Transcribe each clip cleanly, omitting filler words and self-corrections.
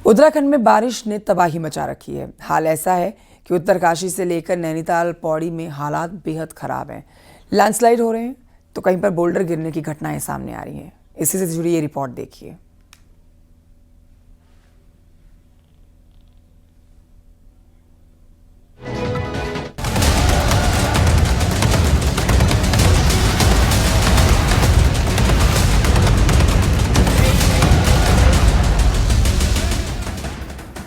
उत्तराखंड में बारिश ने तबाही मचा रखी है। हाल ऐसा है कि उत्तरकाशी से लेकर नैनीताल पौड़ी में हालात बेहद खराब हैं। लैंडस्लाइड हो रहे हैं तो कहीं पर बोल्डर गिरने की घटनाएं सामने आ रही हैं। इसी से जुड़ी ये रिपोर्ट देखिए।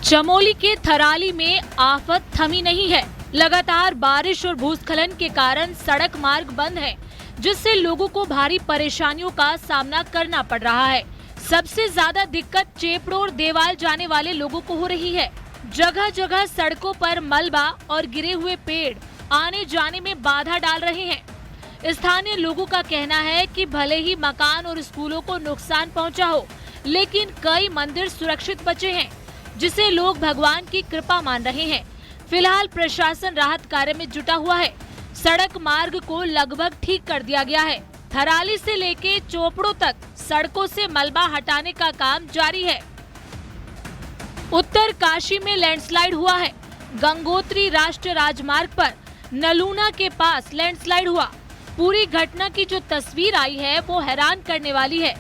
चमोली के थराली में आफत थमी नहीं है। लगातार बारिश और भूस्खलन के कारण सड़क मार्ग बंद है, जिससे लोगों को भारी परेशानियों का सामना करना पड़ रहा है। सबसे ज्यादा दिक्कत चेपड़ोर देवाल जाने वाले लोगों को हो रही है। जगह जगह सड़कों पर मलबा और गिरे हुए पेड़ आने जाने में बाधा डाल रहे हैं। स्थानीय लोगों का कहना है कि भले ही मकान और स्कूलों को नुकसान पहुंचा हो, लेकिन कई मंदिर सुरक्षित बचे हैं, जिसे लोग भगवान की कृपा मान रहे हैं। फिलहाल प्रशासन राहत कार्य में जुटा हुआ है। सड़क मार्ग को लगभग ठीक कर दिया गया है। थराली से लेके चोपड़ों तक सड़कों से मलबा हटाने का काम जारी है। उत्तरकाशी में लैंडस्लाइड हुआ है। गंगोत्री राष्ट्रीय राजमार्ग पर नलूना के पास लैंडस्लाइड हुआ। पूरी घटना की जो तस्वीर आई है वो हैरान करने वाली है।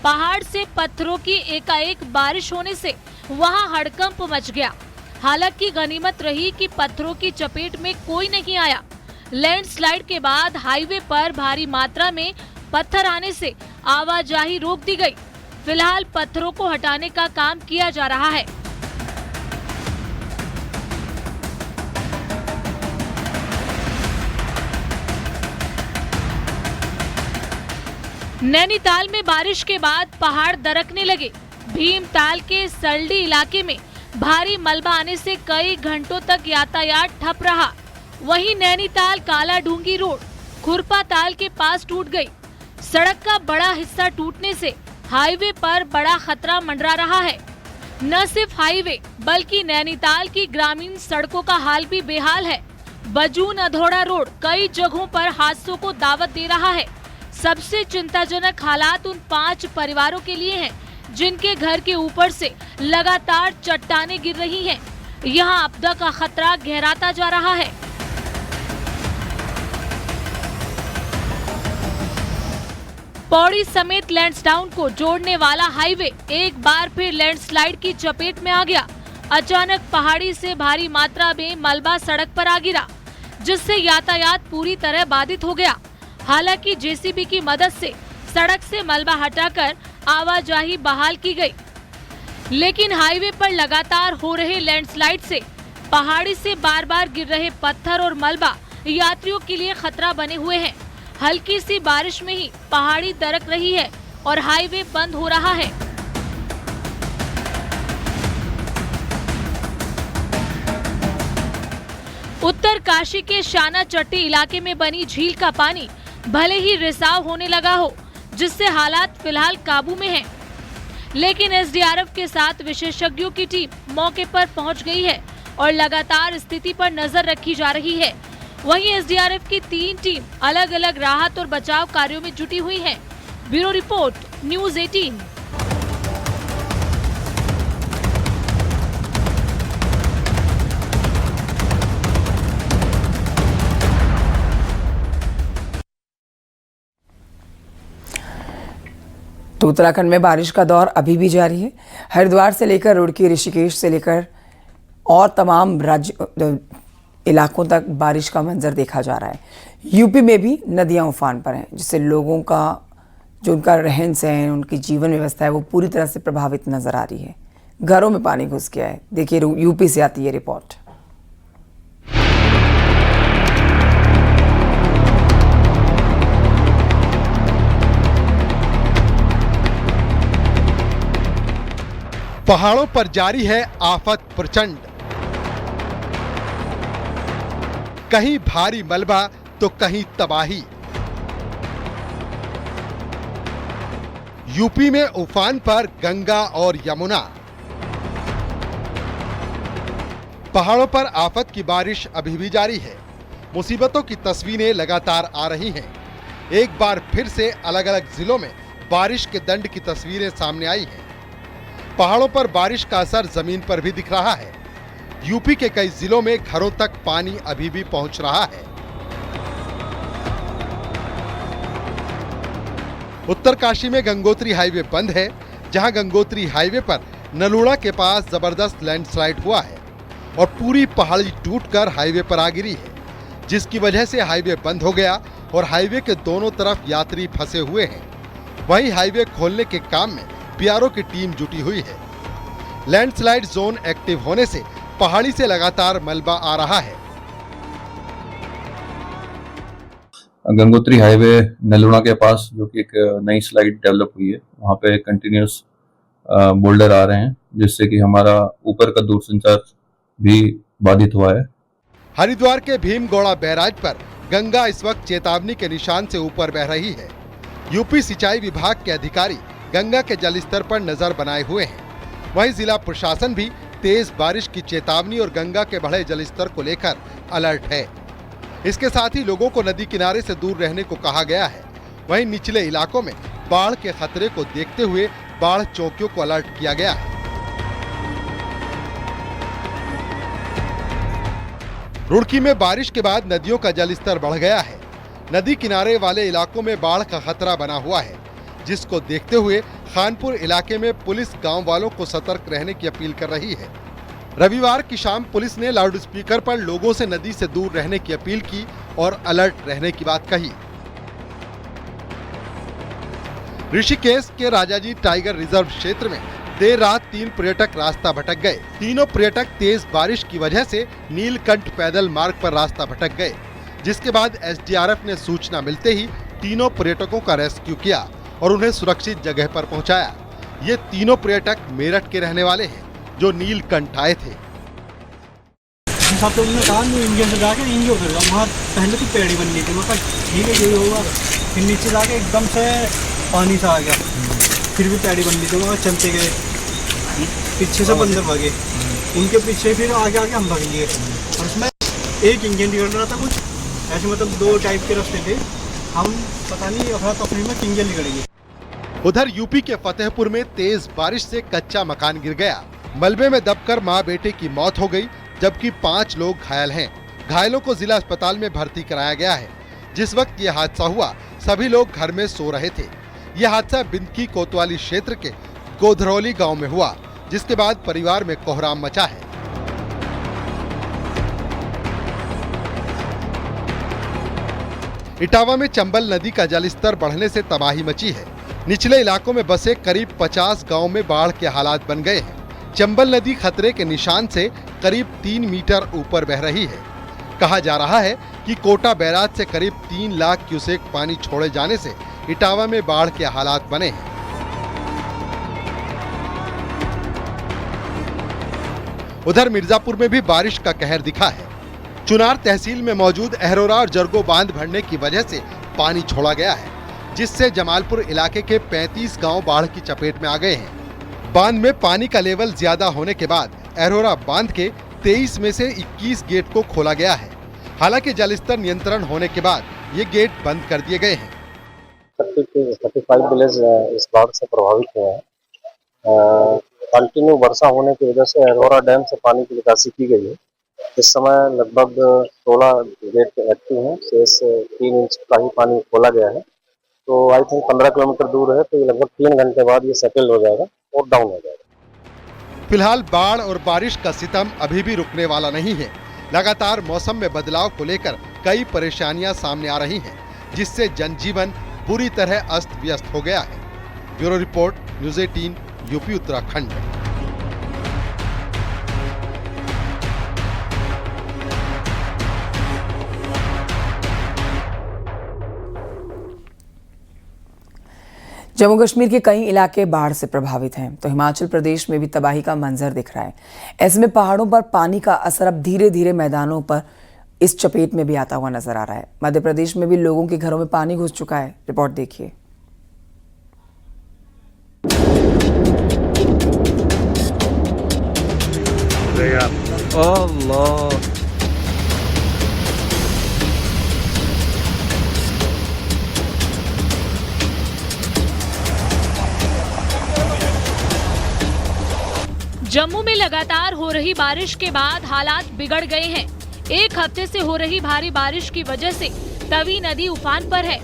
पहाड़ से पत्थरों की एकाएक बारिश होने से वहां हड़कंप मच गया। हालांकि गनीमत रही कि पत्थरों की चपेट में कोई नहीं आया। लैंडस्लाइड के बाद हाईवे पर भारी मात्रा में पत्थर आने से आवाजाही रोक दी गई। फिलहाल पत्थरों को हटाने का काम किया जा रहा है। नैनीताल में बारिश के बाद पहाड़ दरकने लगे। भीमताल के सल्डी इलाके में भारी मलबा आने से कई घंटों तक यातायात ठप रहा। वहीं नैनीताल काला डूंगी रोड खुरपा ताल के पास टूट गई। सड़क का बड़ा हिस्सा टूटने से हाईवे पर बड़ा खतरा मंडरा रहा है। न सिर्फ हाईवे बल्कि नैनीताल की ग्रामीण सड़कों का हाल भी बेहाल है। बजून अधोड़ा रोड कई जगहों पर हादसों को दावत दे रहा है। सबसे चिंताजनक हालात उन 5 परिवारों के लिए हैं, जिनके घर के ऊपर से लगातार चट्टानें गिर रही हैं। यहाँ आपदा का खतरा गहराता जा रहा है। पौड़ी समेत लैंसडाउन को जोड़ने वाला हाईवे एक बार फिर लैंडस्लाइड की चपेट में आ गया। अचानक पहाड़ी से भारी मात्रा में मलबा सड़क पर आ गिरा, जिससे यातायात पूरी तरह बाधित हो गया। हालांकि जेसीबी की मदद से सड़क से मलबा हटाकर आवाजाही बहाल की गई, लेकिन हाईवे पर लगातार हो रहे लैंडस्लाइड से पहाड़ी से बार बार गिर रहे पत्थर और मलबा यात्रियों के लिए खतरा बने हुए हैं। हल्की सी बारिश में ही पहाड़ी दरक रही है और हाईवे बंद हो रहा है। उत्तरकाशी के शाना चट्टी इलाके में बनी झील का पानी भले ही रिसाव होने लगा हो, जिससे हालात फिलहाल काबू में हैं, लेकिन एसडीआरएफ के साथ विशेषज्ञों की टीम मौके पर पहुंच गई है और लगातार स्थिति पर नजर रखी जा रही है। वहीं एसडीआरएफ की 3 टीम अलग अलग राहत और बचाव कार्यों में जुटी हुई है। Bureau report, news 18। तो उत्तराखंड में बारिश का दौर अभी भी जारी है। हरिद्वार से लेकर रुड़की, ऋषिकेश से लेकर और तमाम राज्य इलाकों तक बारिश का मंजर देखा जा रहा है। यूपी में भी नदियां उफान पर हैं, जिससे लोगों का जो उनका रहन सहन, उनकी जीवन व्यवस्था है वो पूरी तरह से प्रभावित नजर आ रही है। घरों में पानी घुस गया है। देखिए यूपी से आती है रिपोर्ट। पहाड़ों पर जारी है आफत प्रचंड। कहीं भारी मलबा तो कहीं तबाही। यूपी में उफान पर गंगा और यमुना। पहाड़ों पर आफत की बारिश अभी भी जारी है। मुसीबतों की तस्वीरें लगातार आ रही हैं। एक बार फिर से अलग अलग जिलों में बारिश के दंड की तस्वीरें सामने आई हैं। पहाड़ों पर बारिश का असर जमीन पर भी दिख रहा है। यूपी के कई जिलों में घरों तक पानी अभी भी पहुंच रहा है। उत्तरकाशी में गंगोत्री हाईवे बंद है, जहां गंगोत्री हाईवे पर नलूड़ा के पास जबरदस्त लैंडस्लाइड हुआ है और पूरी पहाड़ी टूटकर हाईवे पर आ गिरी है, जिसकी वजह से हाईवे बंद हो गया और हाईवे के दोनों तरफ यात्री फंसे हुए हैं। वहीं हाईवे खोलने के काम में बीआरओ की टीम जुटी हुई है। लैंडस्लाइड जोन एक्टिव होने से पहाड़ी से लगातार मलबा आ रहा है। गंगोत्री हाईवे नलूड़ा के पास जो कि एक नई स्लाइड डेवलप हुई है, वहाँ पे कंटिन्यूस बोल्डर आ रहे हैं, जिससे कि हमारा ऊपर का दूरसंचार भी बाधित हुआ है। हरिद्वार के भीमगौड़ा बैराज पर गंगा इस वक्त चेतावनी के निशान से ऊपर बह रही है। यूपी सिंचाई विभाग के अधिकारी गंगा के जलस्तर पर नजर बनाए हुए हैं। वहीं जिला प्रशासन भी तेज बारिश की चेतावनी और गंगा के बढ़े जलस्तर को लेकर अलर्ट है। इसके साथ ही लोगों को नदी किनारे से दूर रहने को कहा गया है। वहीं निचले इलाकों में बाढ़ के खतरे को देखते हुए बाढ़ चौकियों को अलर्ट किया गया है। रुड़की में बारिश के बाद नदियों का जलस्तर बढ़ गया है। नदी किनारे वाले इलाकों में बाढ़ का खतरा बना हुआ है, जिसको देखते हुए खानपुर इलाके में पुलिस गांव वालों को सतर्क रहने की अपील कर रही है। रविवार की शाम पुलिस ने लाउडस्पीकर पर लोगों से नदी से दूर रहने की अपील की और अलर्ट रहने की बात कही। ऋषिकेश के राजाजी टाइगर रिजर्व क्षेत्र में देर रात 3 पर्यटक रास्ता भटक गए। तीनों पर्यटक तेज बारिश की वजह से नीलकंठ पैदल मार्ग पर रास्ता भटक गए, जिसके बाद एसडीआरएफ ने सूचना मिलते ही तीनों पर्यटकों का रेस्क्यू किया और उन्हें सुरक्षित जगह पर पहुंचाया। ये तीनों पर्यटक मेरठ के रहने वाले हैं, जो नीलकंठ आए थे। तो उन्होंने कहा इंजन से जाके इंजन उतर गया। वहाँ पहले तो पेड़ी बननी थी, मैं ठीक है यही होगा। फिर नीचे जाके एकदम से पानी सा आ गया, फिर भी पेड़ी बननी थी। वहाँ चलते गए, पीछे से बंदर भागे, उनके पीछे फिर आगे आगे हम भाग लिए। और उसमें एक इंजन निकल रहा था, कुछ ऐसे मतलब 2 टाइप के रास्ते थे। हम पता नहीं अफरा तफरी में इंजन निकल गई। उधर यूपी के फतेहपुर में तेज बारिश से कच्चा मकान गिर गया। मलबे में दबकर मां बेटे की मौत हो गई, जबकि 5 लोग घायल हैं। घायलों को जिला अस्पताल में भर्ती कराया गया है। जिस वक्त यह हादसा हुआ, सभी लोग घर में सो रहे थे। यह हादसा बिंदकी कोतवाली क्षेत्र के गोधरौली गांव में हुआ, जिसके बाद परिवार में कोहराम मचा है। इटावा में चंबल नदी का जलस्तर बढ़ने से तबाही मची है। निचले इलाकों में बसे करीब 50 गांव में बाढ़ के हालात बन गए हैं। चंबल नदी खतरे के निशान से करीब 3 मीटर ऊपर बह रही है। कहा जा रहा है कि कोटा बैराज से करीब 3 लाख क्यूसेक पानी छोड़े जाने से इटावा में बाढ़ के हालात बने हैं। उधर मिर्जापुर में भी बारिश का कहर दिखा है। चुनार तहसील में मौजूद अहरोरा और जरगो बांध भरने की वजह से पानी छोड़ा गया है, जिससे जमालपुर इलाके के 35 गांव बाढ़ की चपेट में आ गए हैं। बांध में पानी का लेवल ज्यादा होने के बाद अहरोरा बांध के 23 में से 21 गेट को खोला गया है। हालांकि जलस्तर नियंत्रण होने के बाद ये गेट बंद कर दिए गए हैं। 35 विलेज इस बाढ़ से प्रभावित हुए हैं। कंटिन्यू वर्षा होने की वजह से अहरोरा डैम से पानी की निकासी की गई है। इस समय लगभग 16 गेट एक्टिव हैं, शेष 3 इंच का ही पानी खोला गया है। तो आई थिंक 15 किलोमीटर दूर है, तो लगभग 3 घंटे बाद ये सेटल हो जाएगा और डाउन हो जाएगा। फिलहाल बाढ़ और बारिश का सितम अभी भी रुकने वाला नहीं है। लगातार मौसम में बदलाव को लेकर कई परेशानियां सामने आ रही हैं, जिससे जनजीवन बुरी तरह अस्त व्यस्त हो गया है। Bureau report, news 18, UP Uttarakhand. Jammu Kashmir के कई इलाके बाढ़ से प्रभावित हैं, तो हिमाचल प्रदेश में भी तबाही का मंजर दिख रहा है। ऐसे में पहाड़ों पर पानी का असर अब धीरे धीरे मैदानों पर इस चपेट में भी आता हुआ नजर आ रहा है। मध्य प्रदेश में भी लोगों के घरों में पानी घुस चुका है। रिपोर्ट देखिए। जम्मू में लगातार हो रही बारिश के बाद हालात बिगड़ गए हैं। एक हफ्ते से हो रही भारी बारिश की वजह से तवी नदी उफान पर है।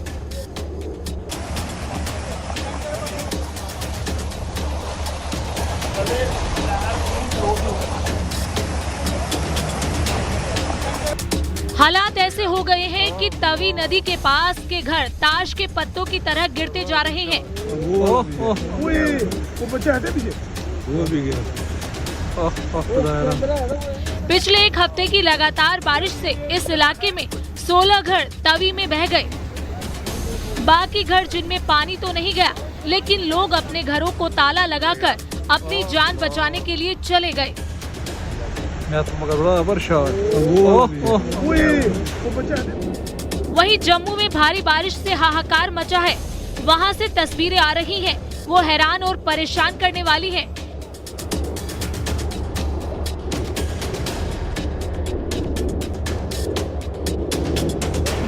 हालात ऐसे हो गए हैं कि तवी नदी के पास के घर ताश के पत्तों की तरह गिरते जा रहे हैं। पिछले एक हफ्ते की लगातार बारिश से इस इलाके में 16 घर तवी में बह गए। बाकी घर जिनमें पानी तो नहीं गया, लेकिन लोग अपने घरों को ताला लगाकर अपनी जान बचाने के लिए चले गए। वहीं जम्मू में भारी बारिश से हाहाकार मचा है। वहां से तस्वीरें आ रही हैं, वो हैरान और परेशान करने वाली हैं।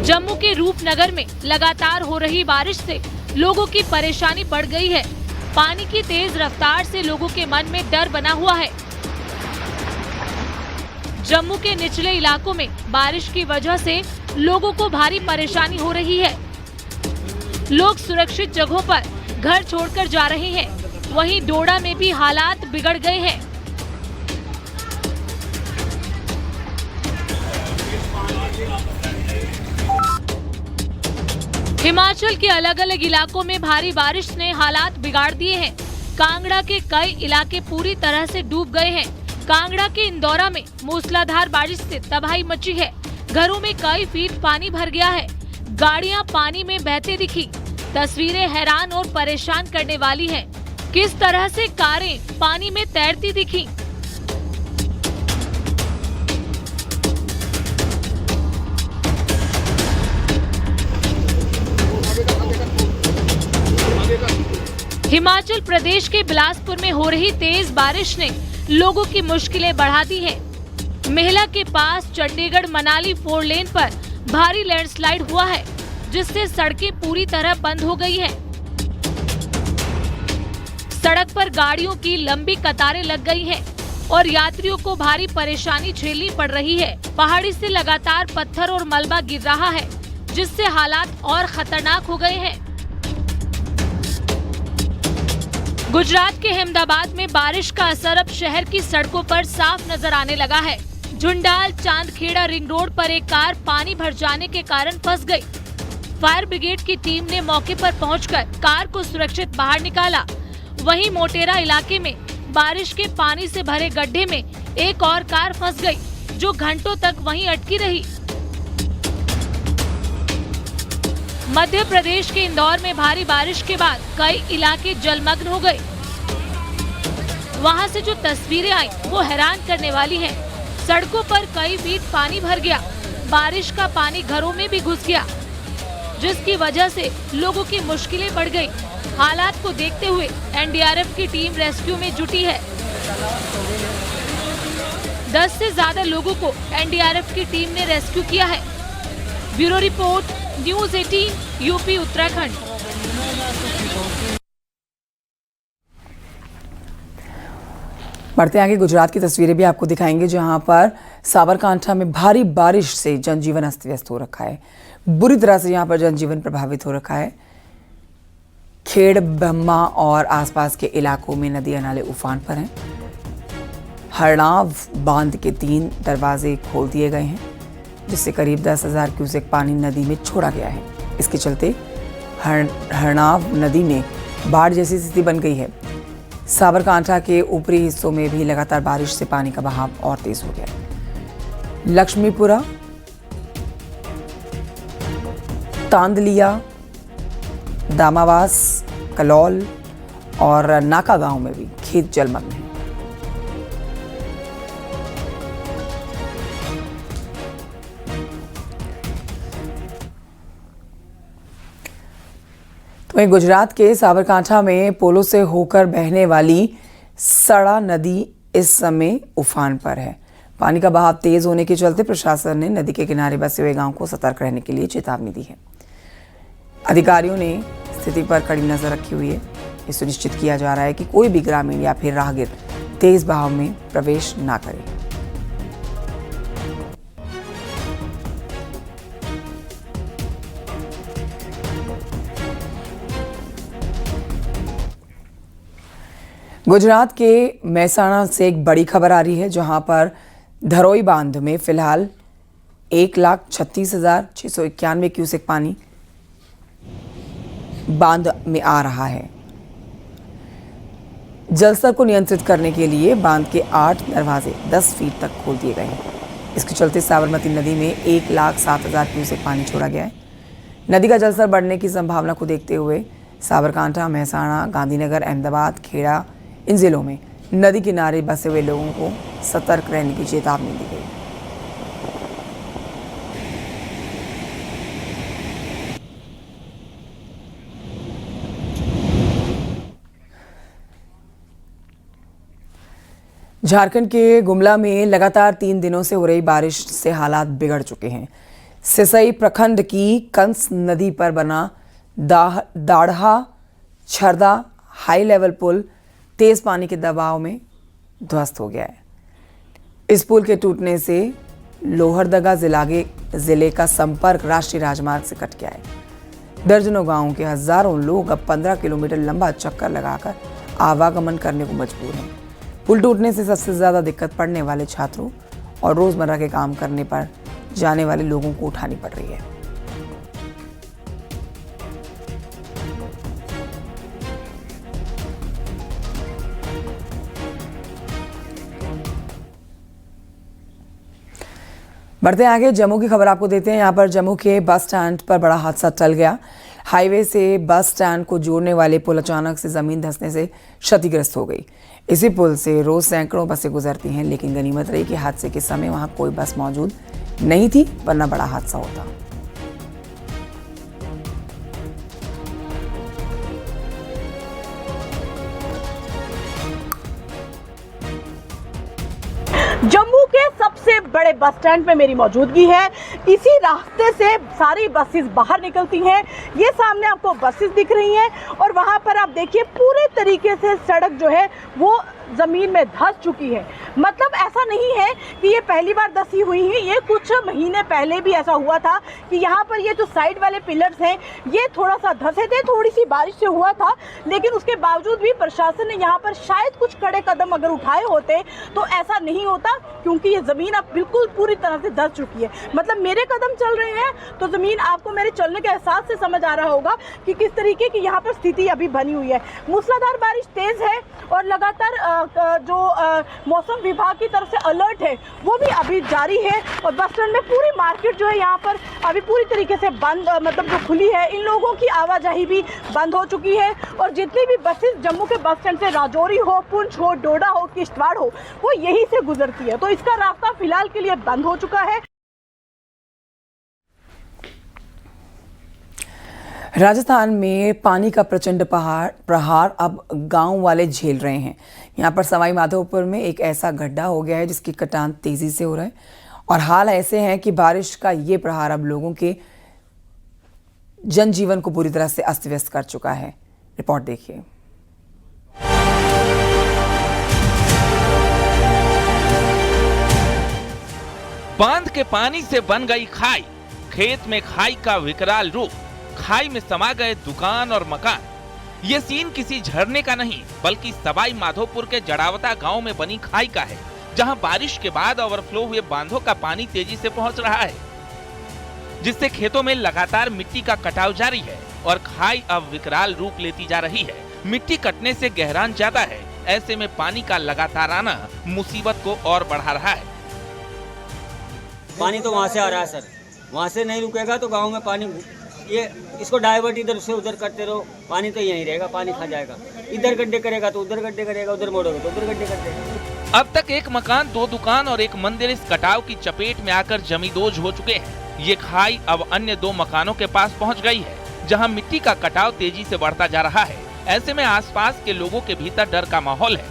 जम्मू के रूपनगर में लगातार हो रही बारिश से लोगों की परेशानी बढ़ गई है। पानी की तेज रफ्तार से लोगों के मन में डर बना हुआ है। जम्मू के निचले इलाकों में बारिश की वजह से लोगों को भारी परेशानी हो रही है। लोग सुरक्षित जगहों पर घर छोड़कर जा रहे हैं। वहीं डोडा में भी हालात बिगड़ गए हैं। हिमाचल के अलग अलग इलाकों में भारी बारिश ने हालात बिगाड़ दिए हैं। कांगड़ा के कई इलाके पूरी तरह से डूब गए हैं। कांगड़ा के इंदौरा में मूसलाधार बारिश से तबाही मची है। घरों में कई फीट पानी भर गया है। गाड़ियां पानी में बहते दिखी। तस्वीरें हैरान और परेशान करने वाली हैं। किस तरह से कारें पानी में तैरती दिखी। हिमाचल प्रदेश के बिलासपुर में हो रही तेज बारिश ने लोगों की मुश्किलें बढ़ा दी हैं। मेहला के पास चंडीगढ़ मनाली 4 लेन पर भारी लैंडस्लाइड हुआ है, जिससे सड़कें पूरी तरह बंद हो गई हैं। सड़क पर गाड़ियों की लंबी कतारें लग गई हैं और यात्रियों को भारी परेशानी झेलनी पड़ रही है। पहाड़ी से लगातार पत्थर और मलबा गिर रहा है, जिससे हालात और खतरनाक हो गए हैं। गुजरात के अहमदाबाद में बारिश का असर अब शहर की सड़कों पर साफ नजर आने लगा है। झुंडाल चांदखेड़ा रिंग रोड पर एक कार पानी भर जाने के कारण फंस गई। फायर ब्रिगेड की टीम ने मौके पर पहुंचकर कार को सुरक्षित बाहर निकाला। वहीं मोटेरा इलाके में बारिश के पानी से भरे गड्ढे में एक और कार फंस गई, जो घंटों तक वहीं अटकी रही। मध्य प्रदेश के इंदौर में भारी बारिश के बाद कई इलाके जलमग्न हो गए। वहां से जो तस्वीरें आई वो हैरान करने वाली हैं। सड़कों पर कई फीट पानी भर गया। बारिश का पानी घरों में भी घुस गया, जिसकी वजह से लोगों की मुश्किलें बढ़ गई। हालात को देखते हुए एनडीआरएफ की टीम रेस्क्यू में जुटी है। 10 से ज्यादा लोगों को एनडीआरएफ की टीम ने रेस्क्यू किया है। Bureau report, news 18, UP Uttarakhand. बढ़ते आगे गुजरात की तस्वीरें भी आपको दिखाएंगे, जहां पर साबरकांठा में भारी बारिश से जनजीवन अस्त व्यस्त हो रखा है। बुरी तरह से यहां पर जनजीवन प्रभावित हो रखा है। खेड़, ब्रह्मा और आसपास के इलाकों में नदियां नाले उफान पर हैं। हरनाव बांध के 3 दरवाजे खोल दिए गए हैं, जिससे करीब 10,000 क्यूसेक पानी नदी में छोड़ा गया है। इसके चलते हरनाव नदी में बाढ़ जैसी स्थिति बन गई है। साबरकांठा के ऊपरी हिस्सों में भी लगातार बारिश से पानी का बहाव और तेज हो गया है। लक्ष्मीपुरा, तांदलिया, दामावास, कलौल और नाका गांव में भी खेत जलमग्न हैं। वहीं गुजरात के साबरकांठा में पोलो से होकर बहने वाली सड़ा नदी इस समय उफान पर है। पानी का बहाव तेज होने के चलते प्रशासन ने नदी के किनारे बसे हुए गांव को सतर्क रहने के लिए चेतावनी दी है। अधिकारियों ने स्थिति पर कड़ी नजर रखी हुई है। ये सुनिश्चित किया जा रहा है कि कोई भी ग्रामीण या फिर राहगीर तेज बहाव में प्रवेश ना करें। गुजरात के महसाणा से एक बड़ी खबर आ रही है, जहां पर धरोई बांध में फिलहाल 1,36,691 क्यूसेक पानी बांध में आ रहा है। जलस्तर को नियंत्रित करने के लिए बांध के 8 दरवाजे 10 फीट तक खोल दिए गए हैं। इसके चलते साबरमती नदी में 1,07,000 क्यूसेक पानी छोड़ा गया है। नदी का जलस्तर बढ़ने की संभावना को देखते हुए साबरकांठा, महसाणा, गांधीनगर, अहमदाबाद, खेड़ा इन जिलों में नदी किनारे बसे हुए लोगों को सतर्क रहने की चेतावनी दी गई। झारखंड के गुमला में लगातार 3 दिनों से हो रही बारिश से हालात बिगड़ चुके हैं। सिसई प्रखंड की कंस नदी पर बना दाढ़ा छरदा हाई लेवल पुल तेज पानी के दबाव में ध्वस्त हो गया है। इस पुल के टूटने से लोहरदगा जिले का संपर्क राष्ट्रीय राजमार्ग से कट गया है। दर्जनों गांवों के हजारों लोग अब 15 किलोमीटर लंबा चक्कर लगाकर आवागमन करने को मजबूर हैं। पुल टूटने से सबसे ज्यादा दिक्कत पड़ने वाले छात्रों और रोजमर्रा के काम करने पर जाने वाले लोगों को उठानी पड़ रही है। बढ़ते आगे जम्मू की खबर आपको देते हैं। यहाँ पर जम्मू के बस स्टैंड पर बड़ा हादसा टल गया। हाईवे से बस स्टैंड को जोड़ने वाले पुल अचानक से जमीन धंसने से क्षतिग्रस्त हो गई। इसी पुल से रोज सैकड़ों बसें गुजरती हैं, लेकिन गनीमत रही कि हादसे के समय वहां कोई बस मौजूद नहीं थी, वरना बड़ा हादसा होता। जम्मू के सबसे बड़े बस स्टैंड पे मेरी मौजूदगी है। इसी रास्ते से सारी बसेस बाहर निकलती हैं। ये सामने आपको बसेस दिख रही हैं और वहाँ पर आप देखिए पूरे तरीके से सड़क जो है वो ज़मीन में धंस चुकी है। मतलब ऐसा नहीं है कि ये पहली बार धंसी हुई है, ये कुछ महीने पहले भी ऐसा हुआ था कि यहाँ पर ये जो साइड वाले पिलर्स हैं ये थोड़ा सा धंसे थे, थोड़ी सी बारिश से हुआ था, लेकिन उसके बावजूद भी प्रशासन ने यहाँ पर शायद कुछ कड़े कदम अगर उठाए होते तो ऐसा नहीं होता, क्योंकि ये ज़मीन अब बिल्कुल पूरी तरह से धंस चुकी है। मतलब मेरे कदम चल रहे हैं तो ज़मीन, आपको मेरे चलने के एहसास से समझ आ रहा होगा कि किस तरीके की यहाँ पर स्थिति अभी बनी हुई है। मूसलाधार बारिश तेज़ है और लगातार जो मौसम विभाग की तरफ से अलर्ट है वो भी अभी जारी है। और बस स्टैंड में पूरी मार्केट जो है यहाँ पर अभी पूरी तरीके से बंद, मतलब जो खुली है, इन लोगों की आवाजाही भी बंद हो चुकी है। और जितनी भी बसेस जम्मू के बस स्टैंड से राजौरी हो, पुंछ हो, डोडा हो, किश्तवाड़ हो, वो यहीं से गुजरती है, तो इसका रास्ता फिलहाल के लिए बंद हो चुका है। राजस्थान में पानी का प्रचंड प्रहार अब गांव वाले झेल रहे हैं। यहाँ पर सवाई माधोपुर में एक ऐसा गड्ढा हो गया है जिसकी कटान तेजी से हो रहा है और हाल ऐसे हैं कि बारिश का ये प्रहार अब लोगों के जनजीवन को पूरी तरह से अस्त व्यस्त कर चुका है। रिपोर्ट देखिए। बांध के पानी से बन गई खाई, खेत में खाई का विकराल रूप, खाई में समा गए दुकान और मकान। ये सीन किसी झरने का नहीं बल्कि सवाई माधोपुर के जड़ावता गांव में बनी खाई का है, जहां बारिश के बाद ओवरफ्लो हुए बांधों का पानी तेजी से पहुंच रहा है, जिससे खेतों में लगातार मिट्टी का कटाव जारी है और खाई अब विकराल रूप लेती जा रही है। मिट्टी कटने से गहरान ज्यादा है, ऐसे में पानी का लगातार आना मुसीबत को और बढ़ा रहा है। पानी तो वहाँ से आ रहा है सर, वहाँ से नहीं रुकेगा तो गांव में पानी, ये इसको डाइवर्ट इधर से उधर करते रहो, पानी तो यहीं रहेगा, पानी खा जाएगा। इधर गड्ढे करेगा तो उधर गड्ढे करेगा, उधर मोड़ोगे तो उधर गड्ढे कर देगा। अब तक एक मकान, 2 दुकान और एक मंदिर इस कटाव की चपेट में आकर जमींदोज हो चुके हैं। ये खाई अब अन्य 2 मकानों के पास पहुंच गई है, जहां मिट्टी का कटाव तेजी से बढ़ता जा रहा है। ऐसे में आसपास के लोगों के भीतर डर का माहौल है।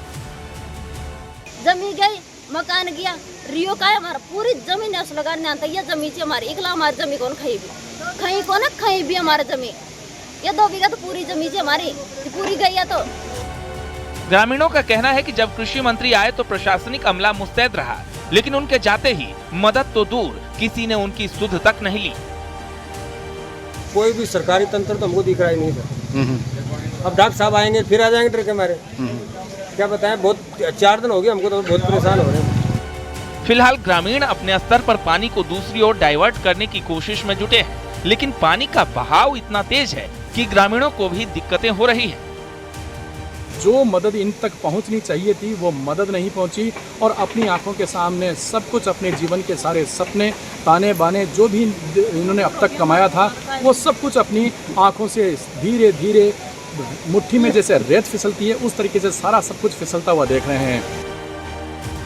जमीन गई, मकान गया, रियो का है हमारा, पूरी जमीन है, लगाने आता है। जमीन से हमारी एकला हमारी जमीन कौन खाई भी हमारा जमीन, ये 2 बीघा तो पूरी जमीन से हमारी पूरी गई है। तो ग्रामीणों का कहना है कि जब कृषि मंत्री आए तो प्रशासनिक अमला मुस्तैद रहा, लेकिन उनके जाते ही मदद तो दूर, किसी ने उनकी सुध तक नहीं ली। कोई भी सरकारी तंत्र तो हमको दिख रहा ही नहीं था। अब डॉक्टर साहब आएंगे फिर आ जाएंगे ट्रक हमारे, क्या बताएं, बहुत 4 दिन हो गए हमको तो बहुत परेशान हो रहे हैं। फिलहाल ग्रामीण अपने स्तर पर पानी को दूसरी ओर डाइवर्ट करने की कोशिश में जुटे हैं, लेकिन पानी का बहाव इतना तेज है कि ग्रामीणों को भी दिक्कतें हो रही हैं। जो मदद इन तक पहुंचनी चाहिए थी वो मदद नहीं पहुंची और अपनी आंखों के सामने सब कुछ, अपने जीवन के सारे सपने, ताने बाने जो भी इन्होंने अब तक कमाया था वो सब कुछ अपनी आंखों से धीरे धीरे मुट्ठी में जैसे रेत फिसलती है उस तरीके से सारा सब कुछ फिसलता हुआ देख रहे हैं।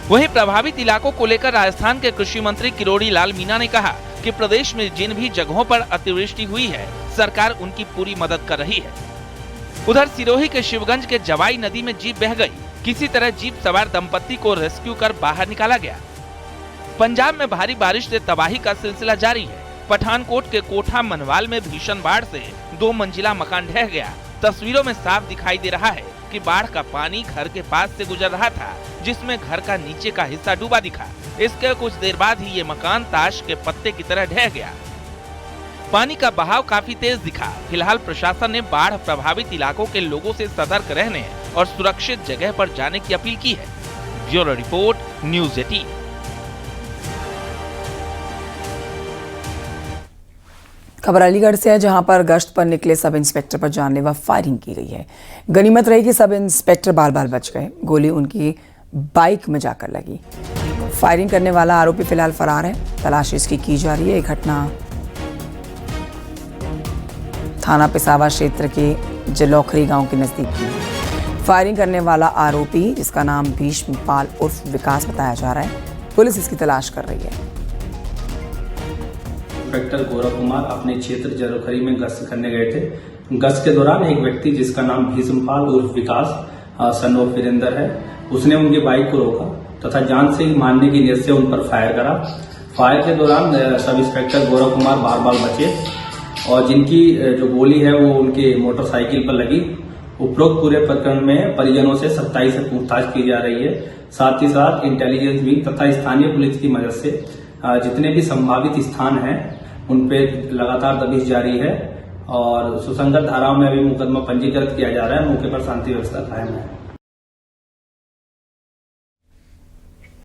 वहीं प्रभावित इलाकों को लेकर राजस्थान के कृषि मंत्री किरोड़ी लाल मीणा ने कहा कि प्रदेश में जिन भी जगहों पर अतिवृष्टि हुई है सरकार उनकी पूरी मदद कर रही है। उधर सिरोही के शिवगंज के जवाई नदी में जीप बह गई, किसी तरह जीप सवार दंपत्ति को रेस्क्यू कर बाहर निकाला गया। पंजाब में भारी बारिश से तबाही का सिलसिला जारी है। पठानकोट के कोठा मनवाल में भीषण बाढ़ से 2 मंजिला मकान ढह गया। तस्वीरों में साफ दिखाई दे रहा है कि बाढ़ का पानी घर के पास से गुजर रहा था, जिसमें घर का नीचे का हिस्सा डूबा दिखा। इसके कुछ देर बाद ही ये मकान ताश के पत्ते की तरह ढह गया। पानी का बहाव काफी तेज दिखा। फिलहाल प्रशासन ने बाढ़ प्रभावित इलाकों के लोगों से सतर्क रहने और सुरक्षित जगह पर जाने की अपील की है। Bureau report, news 18। खबर अलीगढ़ से है, जहां पर गश्त पर निकले सब इंस्पेक्टर पर जानलेवा फायरिंग की गई है। गनीमत रही कि सब इंस्पेक्टर बाल बाल बच गए। गोली उनकी बाइक में जाकर लगी। फायरिंग करने वाला आरोपी फिलहाल फरार है। तलाश इसकी की जा रही है। ये घटना थाना पिसावा क्षेत्र के जलौखरी गांव के नजदीक की। फायरिंग करने वाला आरोपी, जिसका नाम भीष्मपाल उर्फ विकास बताया जा रहा है, पुलिस इसकी तलाश कर रही है। इंस्पेक्टर गौरव कुमार अपने क्षेत्र जलौखरी में गश्त करने गए थे। गश्त के दौरान एक व्यक्ति जिसका नाम भीष्मपाल उर्फ विकास सन ऑफ वीरेंद्र है, उसने उनकी बाइक को रोका तथा जान से मारने की नीयत से उन पर फायर करा। फायर के दौरान सब इंस्पेक्टर गौरव कुमार बाल बाल बचे और जिनकी जो गोली है वो उनके मोटरसाइकिल पर लगी। उपरोक्त पूरे प्रकरण में परिजनों से 27 से पूछताछ की जा रही है। साथ ही साथ इंटेलिजेंस विंग तथा स्थानीय पुलिस की मदद से जितने भी संभावित स्थान हैं उन पे लगातार दबिश जारी है और सुसंगत धाराओं में अभी मुकदमा पंजीकृत किया जा रहा है। मौके पर शांति व्यवस्था कायम है।